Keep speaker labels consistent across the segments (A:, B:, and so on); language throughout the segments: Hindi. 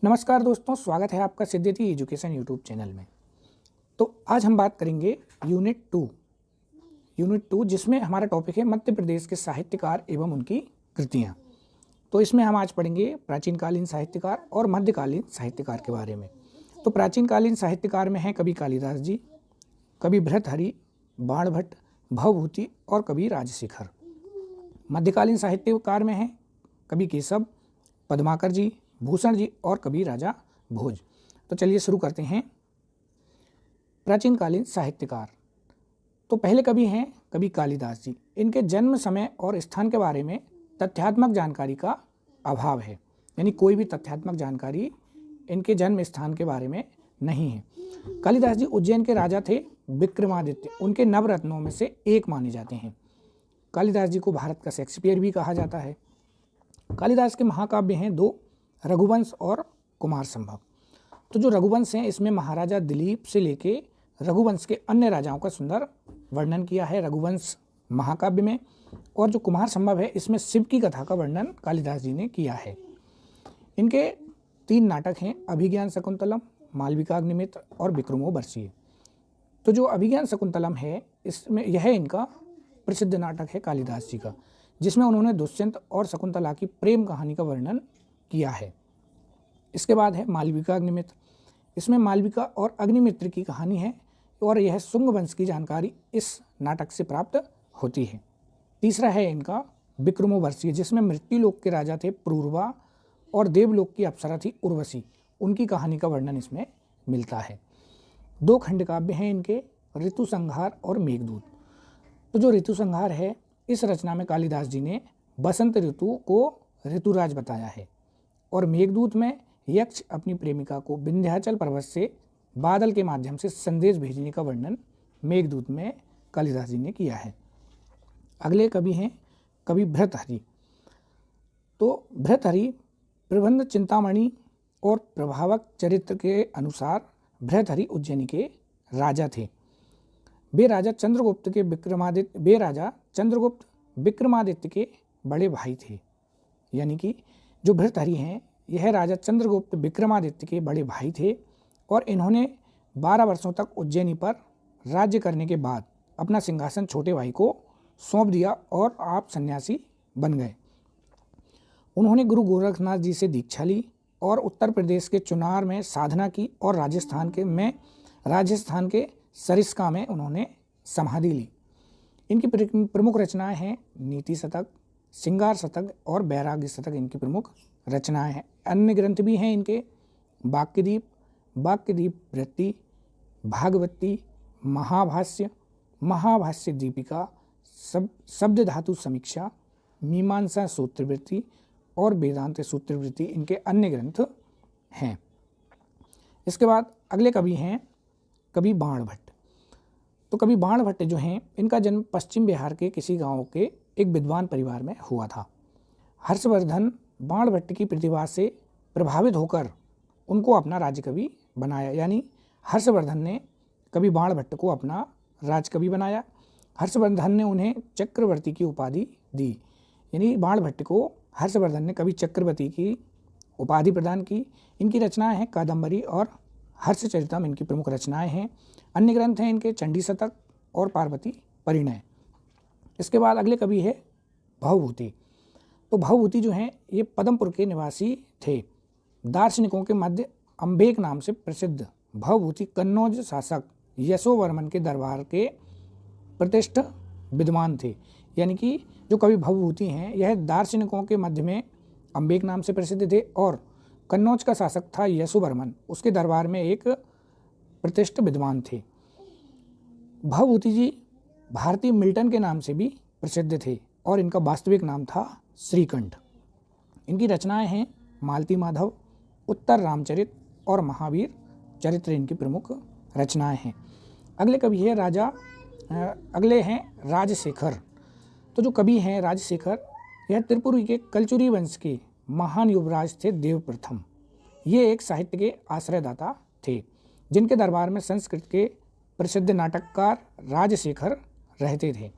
A: नमस्कार दोस्तों, स्वागत है आपका सिद्धि एजुकेशन यूट्यूब चैनल में। तो आज हम बात करेंगे यूनिट 2 जिसमें हमारा टॉपिक है मध्य प्रदेश के साहित्यकार एवं उनकी कृतियाँ। तो इसमें हम आज पढ़ेंगे प्राचीनकालीन साहित्यकार और मध्यकालीन साहित्यकार के बारे में। तो प्राचीनकालीन साहित्यकार में हैं कवि कालिदास जी, कवि भर्तृहरि, बाणभट्ट, भवभूति और कवि राजशेखर। मध्यकालीन साहित्यकार में हैं कवि केशव, पद्माकर जी, भूषण जी और कवि राजा भोज। तो चलिए शुरू करते हैं। प्राचीनकालीन साहित्यकार तो पहले कवि हैं कवि कालिदास जी। इनके जन्म समय और स्थान के बारे में तथ्यात्मक जानकारी का अभाव है, यानी कोई भी तथ्यात्मक जानकारी इनके जन्म स्थान के बारे में नहीं है। कालिदास जी उज्जैन के राजा थे विक्रमादित्य, उनके नवरत्नों में से एक माने जाते हैं। कालिदास जी को भारत का शेक्सपियर भी कहा जाता है। कालिदास के महाकाव्य हैं दो, रघुवंश और कुमार संभव। तो जो रघुवंश हैं इसमें महाराजा दिलीप से लेके रघुवंश के अन्य राजाओं का सुंदर वर्णन किया है रघुवंश महाकाव्य में, और जो कुमार संभव है इसमें शिव की कथा का वर्णन कालिदास जी ने किया है। इनके 3 नाटक हैं, अभिज्ञान शकुंतलम, मालविकाग्निमित्र और विक्रमो बर्षीय। तो जो अभिज्ञान शकुंतलम है इसमें यह इनका प्रसिद्ध नाटक है कालिदास जी का, जिसमें उन्होंने दुष्यंत और शकुंतला की प्रेम कहानी का वर्णन किया है। इसके बाद है मालविका अग्निमित्र। इसमें मालविका और अग्निमित्र की कहानी है और यह शुंग वंश की जानकारी इस नाटक से प्राप्त होती है। तीसरा है इनका विक्रमो बर्षीय, जिसमें मृत्युलोक के राजा थे पुरूरवा और देवलोक की अप्सरा थी उर्वशी, उनकी कहानी का वर्णन इसमें मिलता है। 2 खंडकाव्य हैं इनके, ऋतु संहार और मेघदूत। तो जो ऋतु संहार है इस रचना में कालिदास जी ने बसंत ऋतु को ऋतुराज बताया है, और मेघदूत में यक्ष अपनी प्रेमिका को विंध्याचल पर्वत से बादल के माध्यम से संदेश भेजने का वर्णन मेघदूत में कालिदास जी ने किया है। अगले कवि हैं कवि भर्तृहरि। तो भर्तृहरि प्रबंध चिंतामणि और प्रभावक चरित्र के अनुसार भर्तृहरि उज्जैनी के राजा थे। वे राजा चंद्रगुप्त विक्रमादित्य के बड़े भाई थे, यानी कि जो भर्तृहरि हैं यह राजा चंद्रगुप्त विक्रमादित्य के बड़े भाई थे, और इन्होंने 12 वर्षों तक उज्जैनी पर राज्य करने के बाद अपना सिंहासन छोटे भाई को सौंप दिया और आप सन्यासी बन गए। उन्होंने गुरु गोरखनाथ जी से दीक्षा ली और उत्तर प्रदेश के चुनार में साधना की, और राजस्थान के सरिस्का में उन्होंने समाधि ली। इनकी प्रमुख रचनाएं हैं नीति शतक, श्रृंगार शतक और वैराग्य शतक इनकी प्रमुख रचनाएं हैं। अन्य ग्रंथ भी हैं इनके, वाक्यदीप वृत्ति, भागवती, महाभाष्य दीपिका, शब्द धातु समीक्षा, मीमांसा सूत्रवृत्ति और वेदांत सूत्रवृत्ति इनके अन्य ग्रंथ हैं। इसके बाद अगले कवि हैं कवि बाणभट्ट। तो कवि बाणभट्ट जो हैं इनका जन्म पश्चिम बिहार के किसी गांव के एक विद्वान परिवार में हुआ था। हर्षवर्धन बाणभट्ट की प्रतिभा से प्रभावित होकर उनको अपना राजकवि बनाया, यानी हर्षवर्धन ने कवि बाणभट्ट को अपना राजकवि बनाया। हर्षवर्धन ने उन्हें चक्रवर्ती की उपाधि दी, यानी बाणभट्ट को हर्षवर्धन ने कवि चक्रवर्ती की उपाधि प्रदान की। इनकी रचनाएं हैं कादम्बरी और हर्षचरितम इनकी प्रमुख रचनाएं हैं। अन्य ग्रंथ हैं इनके चंडी शतक और पार्वती परिणय। इसके बाद अगले कवि है भवभूति। तो भवभूति जो हैं ये पदमपुर के निवासी थे। दार्शनिकों के मध्य अम्बेक नाम से प्रसिद्ध भवभूति कन्नौज शासक यशोवर्मन के दरबार के प्रतिष्ठित विद्वान थे, यानी कि जो कवि भवभूति हैं यह दार्शनिकों के मध्य में अम्बेक नाम से प्रसिद्ध थे, और कन्नौज का शासक था यशोवर्मन, उसके दरबार में एक प्रतिष्ठित विद्वान थे। भवभूति जी भारतीय मिल्टन के नाम से भी प्रसिद्ध थे, और इनका वास्तविक नाम था श्रीकंठ। इनकी रचनाएं हैं मालती माधव, उत्तर रामचरित और महावीर चरित्र इनकी प्रमुख रचनाएं हैं। अगले हैं राजशेखर। तो जो कवि हैं राजशेखर यह त्रिपुरी के कलचुरी वंश के महान युवराज थे देव प्रथम। ये एक साहित्य के आश्रयदाता थे, जिनके दरबार में संस्कृत के प्रसिद्ध नाटककार राजशेखर रहते थे।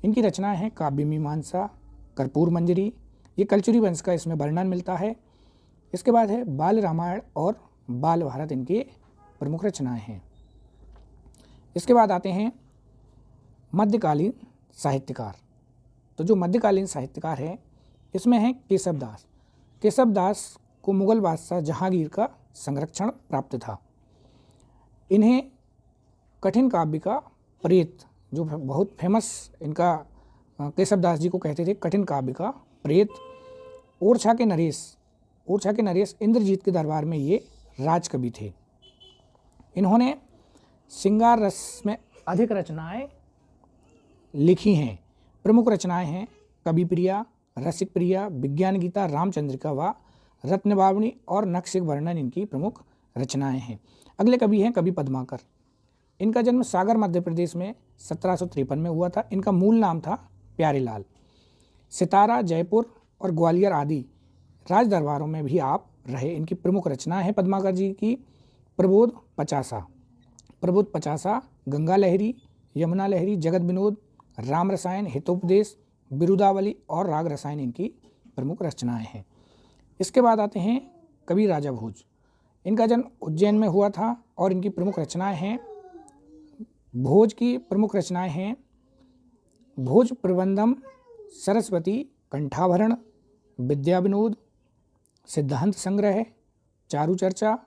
A: इनकी रचनाएं हैं काव्य मीमांसा, कर्पूर मंजरी, ये कलचुरी वंश का इसमें वर्णन मिलता है। इसके बाद है बाल रामायण और बाल भारत, इनके प्रमुख रचनाएं हैं। इसके बाद आते हैं मध्यकालीन साहित्यकार। तो जो मध्यकालीन साहित्यकार हैं इसमें हैं केशव दास। केशव दास को मुगल बादशाह जहांगीर का संरक्षण प्राप्त था। इन्हें कठिन काव्य का प्रेत, जो बहुत फेमस इनका केशव दास जी को कहते थे कठिन काव्य का प्रेत, ओरछा के नरेश इंद्रजीत के दरबार में ये राजकवि थे। इन्होंने श्रृंगार रस में अधिक रचनाएं लिखी हैं। प्रमुख रचनाएं हैं कवि प्रिया, रसिक प्रिया, विज्ञान गीता, रामचंद्रिका व रत्नबावणी और नक्शिक वर्णन इनकी प्रमुख रचनाएं हैं। अगले कवि हैं कवि पद्माकर। इनका जन्म सागर मध्य प्रदेश में 1753 में हुआ था। इनका मूल नाम था प्यारेलाल। सितारा, जयपुर और ग्वालियर आदि राज दरबारों में भी आप रहे। इनकी प्रमुख रचनाएं हैं पद्माकर जी की प्रबोध 50, गंगा लहरी, यमुना लहरी, जगत विनोद, राम रसायन, हितोपदेश, बिरुदावली और राग रसायन इनकी प्रमुख रचनाएं हैं। इसके बाद आते हैं कवि राजा भोज। इनका जन्म उज्जैन में हुआ था और इनकी प्रमुख रचनाएं हैं, भोज की प्रमुख रचनाएं हैं भोज प्रबंधम, सरस्वती, कंठाभरण, विद्या विनोद, सिद्धांत संग्रह, चारु चर्चा,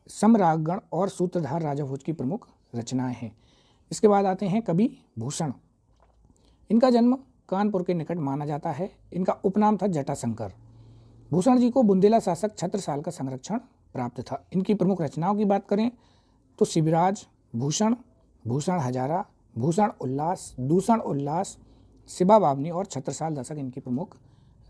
A: समरागगण और सूत्रधार राजा भोज की प्रमुख रचनाएं हैं। इसके बाद आते हैं कवि भूषण। इनका जन्म कानपुर के निकट माना जाता है। इनका उपनाम था जटाशंकर। भूषण जी को बुंदेला शासक छत्रसाल का संरक्षण प्राप्त था। इनकी प्रमुख रचनाओं की बात करें तो शिवराज, भूषण, भूषण हजारा, भूषण उल्लास, दूषण उल्लास, शिबा बावनी और छत्रसाल दशक इनकी प्रमुख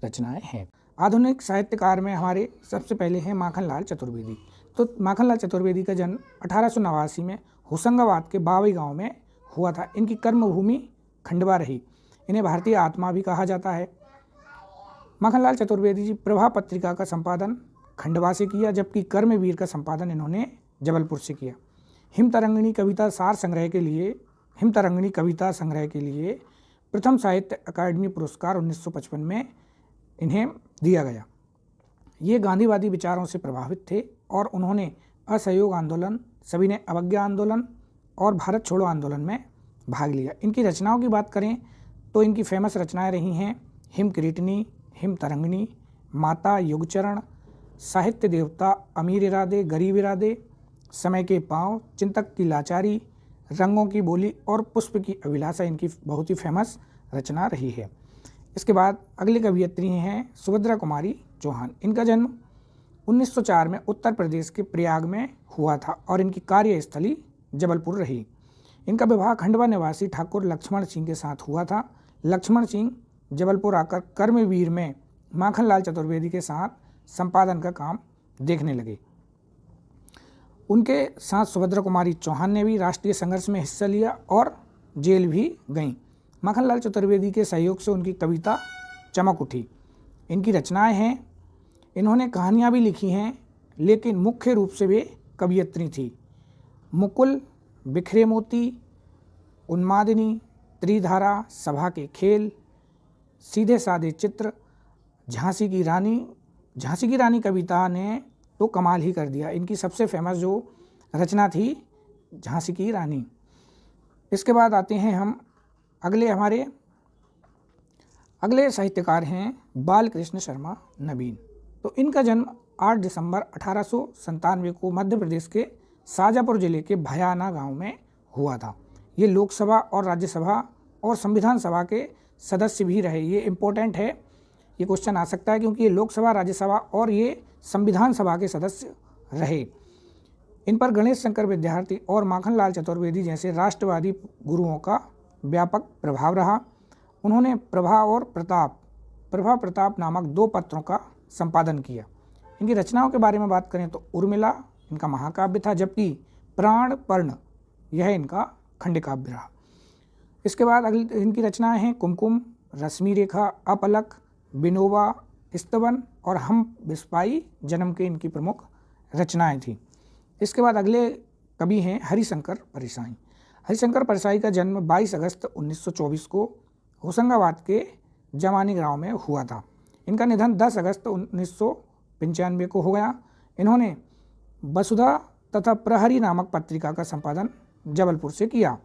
A: रचनाएं हैं। आधुनिक साहित्यकार में हमारे सबसे पहले हैं माखनलाल चतुर्वेदी। तो माखनलाल चतुर्वेदी का जन्म 1889 में होशंगाबाद के बावई गांव में हुआ था। इनकी कर्मभूमि खंडवा रही। इन्हें भारतीय आत्मा भी कहा जाता है। माखनलाल चतुर्वेदी जी प्रभा पत्रिका का संपादन खंडवा से किया, जबकि कर्मवीर का संपादन इन्होंने जबलपुर से किया। हिमतरंगिणी कविता संग्रह के लिए प्रथम साहित्य अकादमी पुरस्कार 1955 में इन्हें दिया गया। ये गांधीवादी विचारों से प्रभावित थे और उन्होंने असहयोग आंदोलन, सविनय अवज्ञा आंदोलन और भारत छोड़ो आंदोलन में भाग लिया। इनकी रचनाओं की बात करें तो इनकी फेमस रचनाएं रही हैं हिम किरीटनी, हिम तरंगिणी, माता, युगचरण, साहित्य देवता, अमीर इरादे, गरीब इरादे, समय के पांव, चिंतक की लाचारी, रंगों की बोली और पुष्प की अभिलाषा इनकी बहुत ही फेमस रचना रही है। इसके बाद अगली कवयित्री हैं सुभद्रा कुमारी चौहान। इनका जन्म 1904 में उत्तर प्रदेश के प्रयाग में हुआ था और इनकी कार्यस्थली जबलपुर रही। इनका विवाह खंडवा निवासी ठाकुर लक्ष्मण सिंह के साथ हुआ था। लक्ष्मण सिंह जबलपुर आकर कर्मवीर में माखनलाल चतुर्वेदी के साथ संपादन का काम देखने लगे। उनके साथ सुभद्रा कुमारी चौहान ने भी राष्ट्रीय संघर्ष में हिस्सा लिया और जेल भी गईं। माखनलाल चतुर्वेदी के सहयोग से उनकी कविता चमक उठी। इनकी रचनाएं हैं, इन्होंने कहानियाँ भी लिखी हैं, लेकिन मुख्य रूप से वे कवयित्री थी। मुकुल, बिखरे मोती, उन्मादिनी, त्रिधारा, सभा के खेल, सीधे साधे चित्र, झांसी की रानी कविता ने तो कमाल ही कर दिया। इनकी सबसे फेमस जो रचना थी झांसी की रानी। इसके बाद आते हैं हम हमारे अगले साहित्यकार हैं बालकृष्ण शर्मा नवीन। तो इनका जन्म 8 दिसंबर 1897 को मध्य प्रदेश के शाजापुर जिले के भयाना गांव में हुआ था। ये लोकसभा और राज्यसभा और संविधान सभा के सदस्य भी रहे। ये इम्पोर्टेंट है, ये क्वेश्चन आ सकता है क्योंकि ये लोकसभा, राज्यसभा और ये संविधान सभा के सदस्य रहे। इन पर गणेश शंकर विद्यार्थी और माखनलाल चतुर्वेदी जैसे राष्ट्रवादी गुरुओं का व्यापक प्रभाव रहा। उन्होंने प्रभा प्रताप नामक 2 पत्रों का संपादन किया। इनकी रचनाओं के बारे में बात करें तो उर्मिला इनका महाकाव्य था, जबकि प्राण पर्ण यह इनका खंडकाव्य रहा। इसके बाद अगली इनकी रचनाएं हैं कुमकुम, रश्मि रेखा, अपलक, विनोबा, स्तवन और हम बिस्पाई जन्म के इनकी प्रमुख रचनाएं थी। इसके बाद अगले कवि हैं हरिशंकर परसाई। हरिशंकर परसाई का जन्म 22 अगस्त 1924 को होशंगाबाद के जमानी गांव में हुआ था। इनका निधन 10 अगस्त 1985 95 को हो गया। इन्होंने वसुधा तथा प्रहरी नामक पत्रिका का संपादन जबलपुर से किया।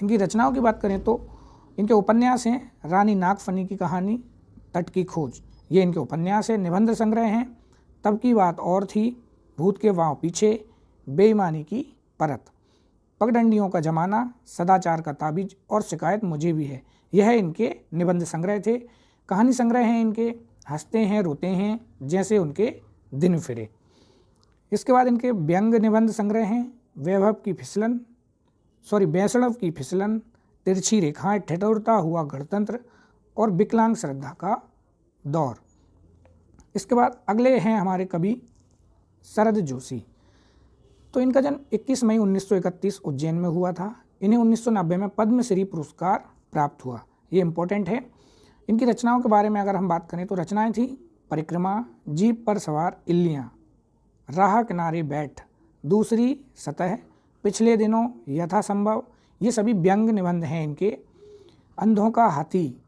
A: इनकी रचनाओं की बात करें तो इनके उपन्यास हैं रानी नागफनी की कहानी, तट की खोज, ये इनके उपन्यास है। निबंध संग्रह हैं तब की बात और थी, भूत के वाँव पीछे, बेईमानी की परत, पगडंडियों का जमाना, सदाचार का ताबीज और शिकायत मुझे भी है। यह इनके निबंध संग्रह थे। कहानी संग्रह हैं इनके हंसते हैं रोते हैं जैसे उनके दिन फिरे। इसके बाद इनके व्यंग निबंध संग्रह हैं वैष्णव की फिसलन, तिरछी रेखाएं, ठिठुरता हुआ गणतंत्र और विकलांग श्रद्धा का दौर। इसके बाद अगले हैं हमारे कवि शरद जोशी। तो इनका जन्म 21 मई 1931 उज्जैन में हुआ था। इन्हें 1990 में पद्मश्री पुरस्कार प्राप्त हुआ, ये इम्पोर्टेंट है। इनकी रचनाओं के बारे में अगर हम बात करें तो रचनाएं थी परिक्रमा, जीप पर सवार इल्लियाँ, राह किनारे बैठ, दूसरी सतह, पिछले दिनों, यथासंभव, ये सभी व्यंग निबंध हैं इनके। अंधों का हाथी,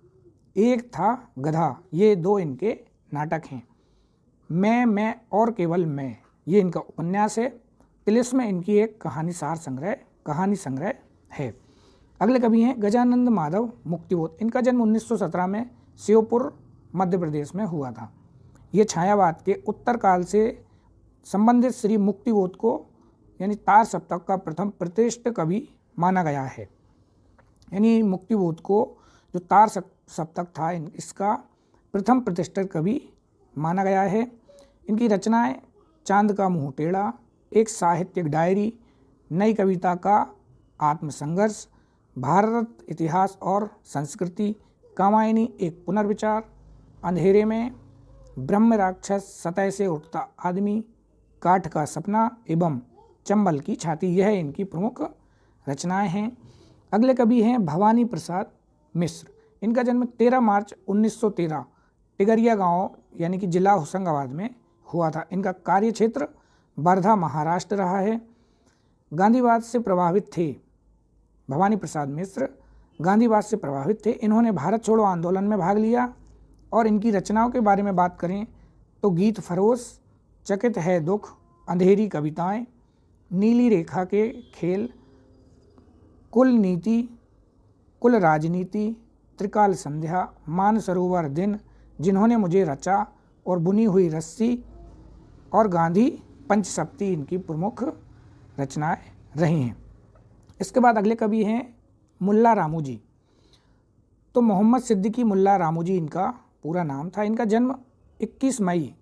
A: एक था गधा, ये 2 इनके नाटक हैं। मैं और केवल मैं, ये इनका उपन्यास है। तिलिस्म इनकी एक कहानी संग्रह है। अगले कवि हैं गजानंद माधव मुक्तिबोध। इनका जन्म 1917 में श्योपुर मध्य प्रदेश में हुआ था। ये छायावाद के उत्तर काल से संबंधित श्री मुक्तिबोध को यानी तार सप्तक का प्रथम प्रतिष्ठित कवि माना गया है। यानी मुक्तिबोध को जो तार सप्तक था इसका प्रथम प्रतिष्ठित कवि माना गया है। इनकी रचनाएं चांद का मुंह टेढ़ा, एक साहित्यिक डायरी, नई कविता का आत्मसंघर्ष, भारत इतिहास और संस्कृति, कामायनी एक पुनर्विचार, अंधेरे में, ब्रह्म राक्षस, सतह से उठता आदमी, काठ का सपना एवं चंबल की छाती, यह इनकी प्रमुख रचनाएं हैं। अगले कवि हैं भवानी प्रसाद मिश्र। इनका जन्म 13 मार्च 1913 टिगरिया गांव यानी कि जिला होशंगाबाद में हुआ था। इनका कार्य क्षेत्र वर्धा महाराष्ट्र रहा है। गांधीवाद से प्रभावित थे भवानी प्रसाद मिश्र, गांधीवाद से प्रभावित थे। इन्होंने भारत छोड़ो आंदोलन में भाग लिया। और इनकी रचनाओं के बारे में बात करें तो गीत फरोश, चकित है दुख, अंधेरी कविताएं, नीली रेखा के खेल, कुल नीति, कुल राजनीति, त्रिकाल संध्या, मानसरोवर दिन, जिन्होंने मुझे रचा और बुनी हुई रस्सी और गांधी पंचशप्ती इनकी प्रमुख रचनाएं रही हैं। इसके बाद अगले कवि हैं मुल्ला रामू जी। तो मोहम्मद सिद्दीकी मुल्ला रामू जी इनका पूरा नाम था। इनका जन्म 21 मई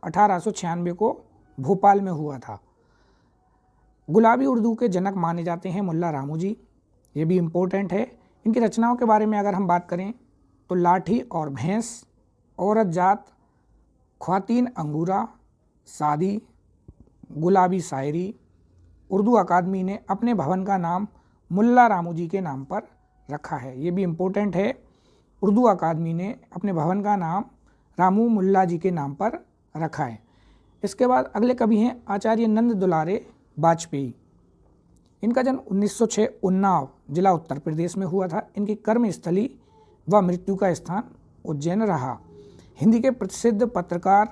A: 1896 को भोपाल में हुआ था। गुलाबी उर्दू के जनक माने जाते हैं मुल्ला रामू जी, ये भी इम्पोर्टेंट है। इनकी रचनाओं के बारे में अगर हम बात करें तो लाठी और भैंस, औरत जात, ख्वातीन अंगूरा, शादी, गुलाबी शायरी। उर्दू अकादमी ने अपने भवन का नाम मुल्ला रामू जी के नाम पर रखा है, ये भी इम्पोर्टेंट है। उर्दू अकादमी ने अपने भवन का नाम रामू मुल्ला जी के नाम पर रखा है। इसके बाद अगले कवि हैं आचार्य नंद दुलारे वाजपेयी। इनका जन्म 1906 उन्नाव जिला उत्तर प्रदेश में हुआ था। इनकी कर्मस्थली व मृत्यु का स्थान उज्जैन रहा। हिंदी के प्रसिद्ध पत्रकार,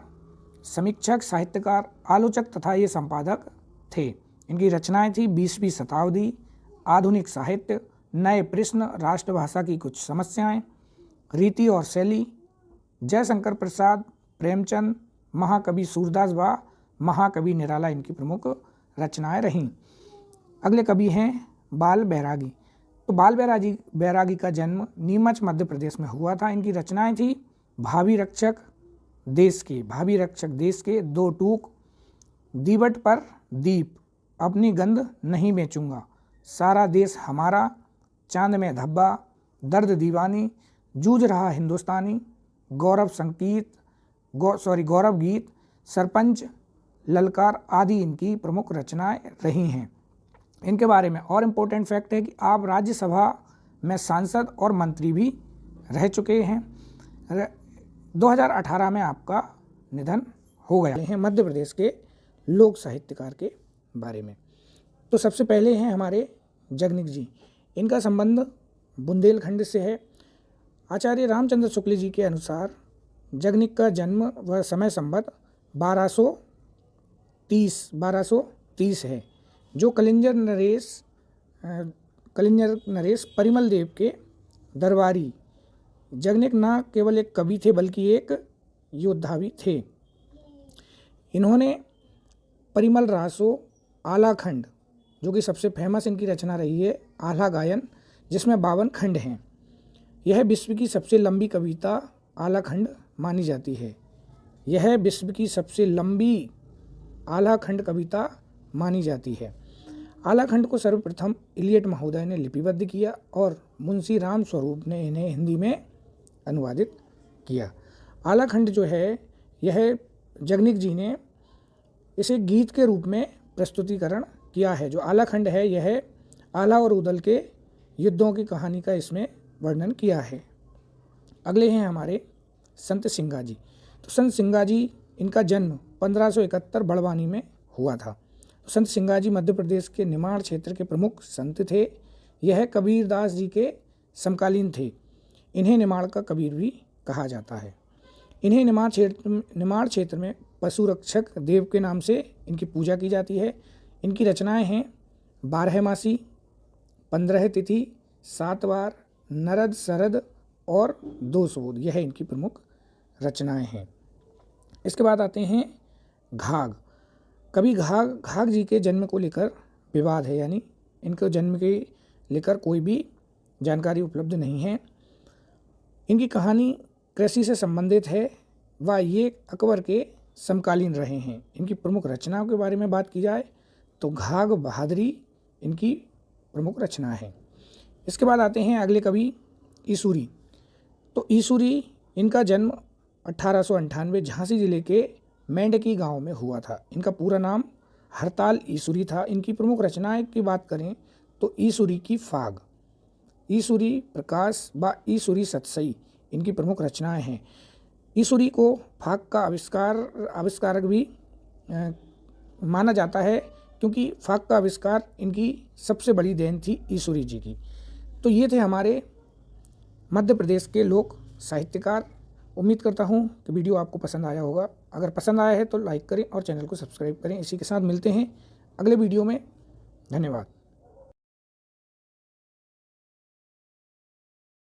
A: समीक्षक, साहित्यकार, आलोचक तथा ये संपादक थे। इनकी रचनाएं थी 20वीं शताब्दी, आधुनिक साहित्य, नए प्रश्न, राष्ट्रभाषा की कुछ समस्याएं, रीति और शैली, जयशंकर प्रसाद, प्रेमचंद, महाकवि सूरदास व महाकवि निराला इनकी प्रमुख रचनाएं रहीं। अगले कवि हैं बाल बैरागी। तो बाल बैरागी का जन्म नीमच मध्य प्रदेश में हुआ था। इनकी रचनाएं थी भावी रक्षक देश के, दो टूक, दीवट पर दीप, अपनी गंध नहीं बेचूंगा, सारा देश हमारा, चांद में धब्बा, दर्द दीवानी, जूझ रहा हिंदुस्तानी, गौरव गीत, सरपंच, ललकार आदि इनकी प्रमुख रचनाएं रही हैं। इनके बारे में और इम्पोर्टेंट फैक्ट है कि आप राज्यसभा में सांसद और मंत्री भी रह चुके हैं। 2018 में आपका निधन हो गया है। मध्य प्रदेश के लोक साहित्यकार के बारे में तो सबसे पहले हैं हमारे जगनिक जी। इनका संबंध बुंदेलखंड से है। आचार्य रामचंद्र शुक्ल जी के अनुसार जगनिक का जन्म व समय संबत 1230 है, जो कलिंगर नरेश परिमल देव के दरबारी जगनिक न केवल एक कवि थे बल्कि एक योद्धा भी थे। इन्होंने परिमल रासो आलाखंड, जो कि सबसे फेमस इनकी रचना रही है, आला गायन, जिसमें 52 खंड हैं। यह विश्व की सबसे लंबी कविता आलाखंड मानी जाती है। यह विश्व की सबसे लंबी आलाखंड कविता मानी जाती है। आलाखंड को सर्वप्रथम इलियट महोदय ने लिपिबद्ध किया और मुंशी राम स्वरूप ने इन्हें हिंदी में अनुवादित किया। आलाखंड जो है, यह जगनिक जी ने इसे गीत के रूप में प्रस्तुतिकरण किया है। जो आलाखंड है, यह आला और उदल के युद्धों की कहानी का इसमें वर्णन किया है। अगले हैं हमारे संत सिंगा जी। तो संत सिंगा जी, इनका जन्म 1571 बड़वानी में हुआ था। तो संत सिंगा जी मध्य प्रदेश के निमाड़ क्षेत्र के प्रमुख संत थे। यह कबीरदास जी के समकालीन थे। इन्हें निमाड़ का कबीर भी कहा जाता है। इन्हें निमाड़ क्षेत्र में पशु रक्षक देव के नाम से इनकी पूजा की जाती है। इनकी रचनाएं हैं 12मासी, 15 तिथि, 7 वार, नरद सरद और 2 सूद। यह इनकी प्रमुख रचनाएं हैं। इसके बाद आते हैं घाघ। कवि घाघ जी के जन्म को लेकर विवाद है, यानी इनके जन्म के लेकर कोई भी जानकारी उपलब्ध नहीं है। इनकी कहानी कृषि से संबंधित है व ये अकबर के समकालीन रहे हैं। इनकी प्रमुख रचनाओं के बारे में बात की जाए तो घाघ बहादुरी इनकी प्रमुख रचना है। इसके बाद आते हैं अगले कवि ईसुरी। तो ईसुरी, इनका जन्म 1898 झांसी जिले के मेंढकी गांव में हुआ था। इनका पूरा नाम हरताल ईसुरी था। इनकी प्रमुख रचनाएं की बात करें तो ईसुरी की फाग, ईसुरी प्रकाश व ईसुरी सतसई इनकी प्रमुख रचनाएं हैं। ईसुरी को फाग का आविष्कारक भी माना जाता है, क्योंकि फाग का आविष्कार इनकी सबसे बड़ी देन थी ईसुरी जी की। तो ये थे हमारे मध्य प्रदेश के लोक साहित्यकार। उम्मीद करता हूँ कि वीडियो आपको पसंद आया होगा। अगर पसंद आया है तो लाइक करें और चैनल को सब्सक्राइब करें। इसी के साथ मिलते हैं अगले वीडियो में। धन्यवाद।